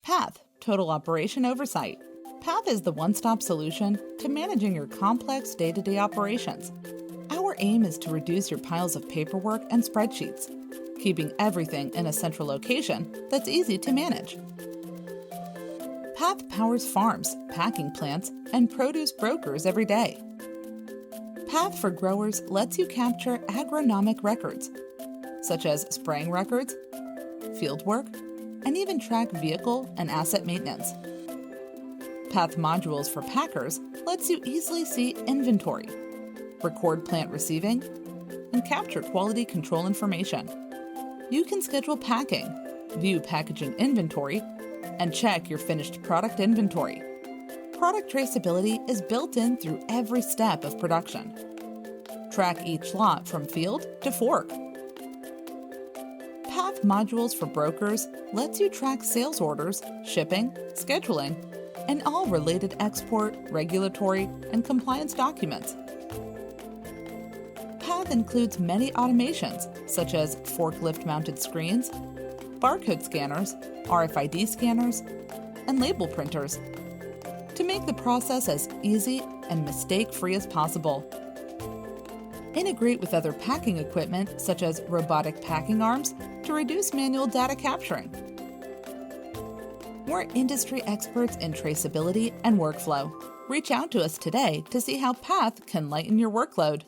PATH, Total Operation Oversight. PATH is the one-stop solution to managing your complex day-to-day operations. Our aim is to reduce your piles of paperwork and spreadsheets, keeping everything in a central location that's easy to manage. PATH powers farms, packing plants, and produce brokers every day. PATH for Growers lets you capture agronomic records, such as spraying records, field work, and even track vehicle and asset maintenance. PATH modules for packers lets you easily see inventory, record plant receiving, and capture quality control information. You can schedule packing, view packaging inventory, and check your finished product inventory. Product traceability is built in through every step of production. Track each lot from field to fork. PATH modules for brokers lets you track sales orders, shipping, scheduling, and all related export, regulatory, and compliance documents. PATH includes many automations such as forklift-mounted screens, barcode scanners, RFID scanners, and label printers to make the process as easy and mistake-free as possible. Integrate with other packing equipment such as robotic packing arms to reduce manual data capturing. We're industry experts in traceability and workflow. Reach out to us today to see how PATH can lighten your workload.